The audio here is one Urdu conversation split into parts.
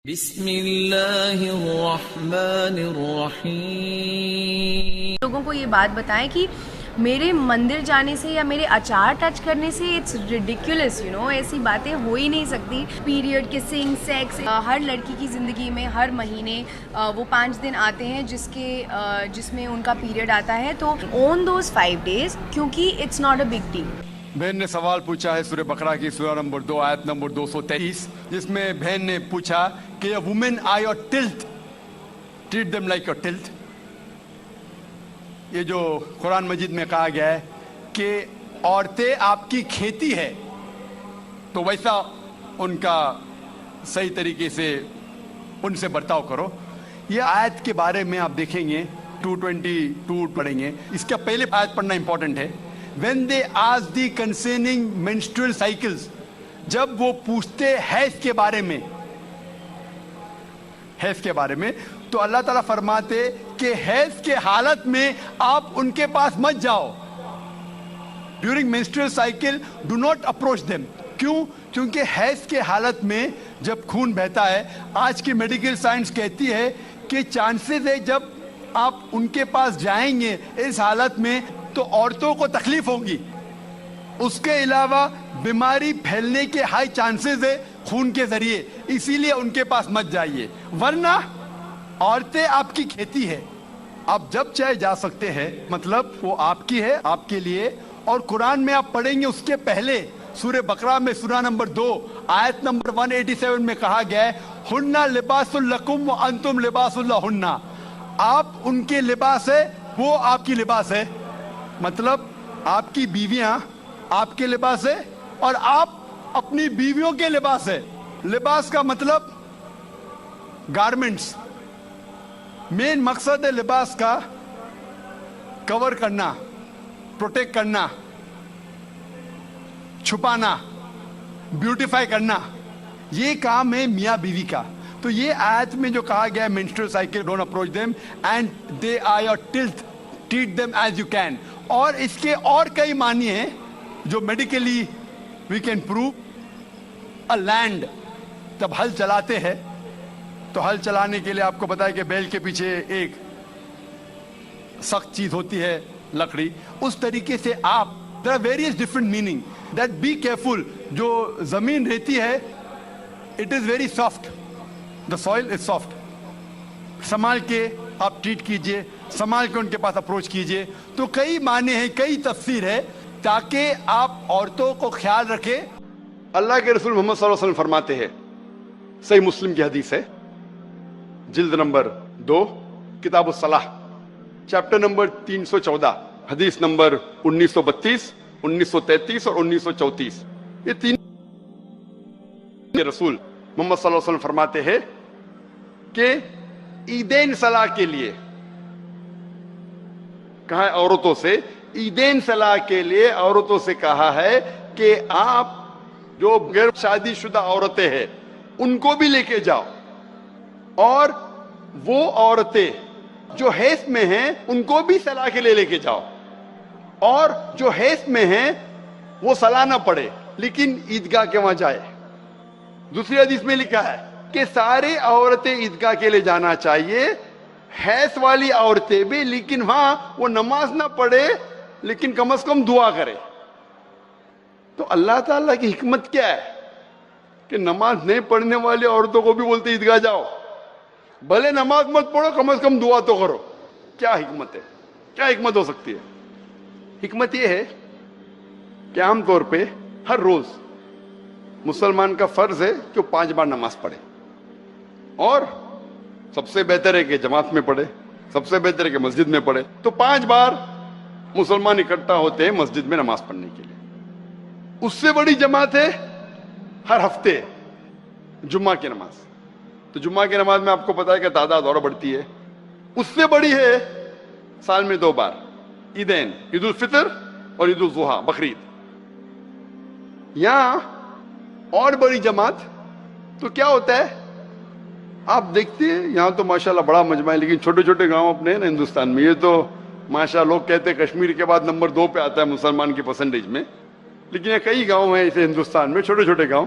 بسم اللہ الرحمن الرحیم. لوگوں کو یہ بات بتائیں کہ میرے مندر جانے سے یا میرے اچار ٹچ کرنے سے اٹس ریڈیکولس، ایسی باتیں ہو ہی نہیں سکتی. پیریڈ، کسنگ، سیکس، ہر لڑکی کی زندگی میں ہر مہینے وہ 5 دن آتے ہیں جس میں ان کا پیریڈ آتا ہے. تو اون دوز 5 days کیونکہ it's not a big deal. بہن نے سوال پوچھا ہے سورہ بقرہ کی سورہ نمبر 2 آیت نمبر 223، جس میں بہن نے پوچھا کہ women are your tilth, treat them like your tilth. یہ جو قرآن مجید میں کہا گیا ہے کہ عورتیں آپ کی کھیتی ہے، تو ویسا ان کا صحیح طریقے سے ان سے برتاؤ کرو. یہ آیت کے بارے میں آپ دیکھیں گے 222 پڑھیں گے. اس کا پہلے آیت پڑھنا امپورٹنٹ ہے. When they ask the concerning menstrual cycles، جب وہ پوچھتے حیض کے بارے میں تو اللہ تعالیٰ فرماتے کہ حیض کے حالت میں آپ ان کے پاس مت جاؤ. During menstrual cycle do not approach them. کیوں؟ کیونکہ حیض کے حالت میں جب خون بہتا ہے، آج کی میڈیکل سائنس کہتی ہے کہ چانسز ہے جب آپ ان کے پاس جائیں گے اس حالت میں تو عورتوں کو تکلیف ہوگی. اس کے علاوہ بیماری پھیلنے کے ہائی چانسز ہے خون کے ذریعے، اسی لیے ان کے پاس مت جائیے. ورنہ عورتیں آپ کی کھیتی ہے، آپ جب چاہے جا سکتے ہیں، مطلب وہ آپ کی ہے، آپ کے لیے. اور قرآن میں آپ پڑھیں گے اس کے پہلے سورہ بقرہ میں سورہ نمبر 2 آیت نمبر 187 میں کہا گیا ہے ہنہ لباس لکم وانتم لباس لہن. آپ ان کے لباس ہے، وہ آپ کی لباس ہے. مطلب آپ کی بیویاں آپ کے لباس ہے اور آپ اپنی بیویوں کے لباس ہے. لباس کا مطلب گارمنٹس. مین مقصد ہے لباس کا کور کرنا، پروٹیکٹ کرنا، چھپانا، بیوٹیفائی کرنا. یہ کام ہے میاں بیوی کا. تو یہ آیت میں جو کہا گیا ہے menstrual cycle don't approach them and they are your tilth, treat them as you can. اور اس کے اور کئی معنی ہیں جو medically we can prove. Land جب ہل چلاتے ہیں تو ہل چلانے کے لیے آپ کو پتا ہے کہ بیل کے پیچھے ایک سخت چیز ہوتی ہے، لکڑی. اس طریقے سے آپ there are various different meaning that be careful. جو زمین رہتی ہے it is very soft, the soil is soft. سنبھال کے آپ ٹریٹ کیجئے، سنبھال کے ان کے پاس اپروچ کیجئے. تو کئی معنی ہیں، کئی تفسیر ہے تاکہ آپ عورتوں کو خیال رکھیں. اللہ کے رسول محمد صلی اللہ علیہ وسلم فرماتے ہیں، صحیح مسلم کی حدیث ہے، جلد نمبر 2 کتاب الصلاح، چیپٹر نمبر 314، حدیث نمبر 1932، 1933 اور 1934. یہ تین رسول محمد صلی اللہ علیہ وسلم فرماتے ہیں کہ عیدین صلاح کے لیے کہا ہے عورتوں سے، عیدین صلاح کے لیے عورتوں سے کہا ہے کہ آپ جو غیر شادی شدہ عورتیں ہیں ان کو بھی لے کے جاؤ، اور وہ عورتیں جو حیض میں ہیں ان کو بھی صلاح کے لیے لے کے جاؤ، اور جو حیض میں ہیں وہ صلاح نہ پڑے لیکن عیدگاہ کے وہاں جائے. دوسری حدیث میں لکھا ہے کہ سارے عورتیں عیدگاہ کے لیے جانا چاہیے، حیض والی عورتیں بھی، لیکن ہاں وہ نماز نہ پڑھے لیکن کم از کم دعا کرے. تو اللہ تعالیٰ کی حکمت کیا ہے کہ نماز نہیں پڑھنے والی عورتوں کو بھی بولتے عیدگاہ جاؤ، بھلے نماز مت پڑھو کم از کم دعا تو کرو. کیا حکمت ہے؟ کیا حکمت ہو سکتی ہے؟ حکمت یہ ہے کہ عام طور پہ ہر روز مسلمان کا فرض ہے کہ وہ 5 بار نماز پڑھے، اور سب سے بہتر ہے کہ جماعت میں پڑھے، سب سے بہتر ہے کہ مسجد میں پڑھے. تو 5 بار مسلمان اکٹھا ہوتے ہیں مسجد میں نماز پڑھنے کے لیے. اس سے بڑی جماعت ہے ہر ہفتے جمعہ کی نماز. تو جمعہ کی نماز میں آپ کو پتا ہے کہ تعداد اور بڑھتی ہے. اس سے بڑی ہے سال میں 2 بار عیدین، عید الفطر اور عید الاضحیٰ، بقرعید. یہاں اور بڑی جماعت تو کیا ہوتا ہے آپ دیکھتے ہیں، یہاں تو ماشاءاللہ بڑا مجمع ہے، لیکن چھوٹے چھوٹے گاؤں اپنے ہیں نا ہندوستان میں، یہ تو ماشاءاللہ لوگ کہتے ہیں کشمیر کے بعد نمبر 2 پہ آتا ہے مسلمان کی پرسنٹیج میں، لیکن یہ کئی گاؤں ہیں اسے ہندوستان میں، چھوٹے چھوٹے گاؤں،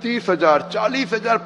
30,000, 40,000,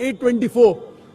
824,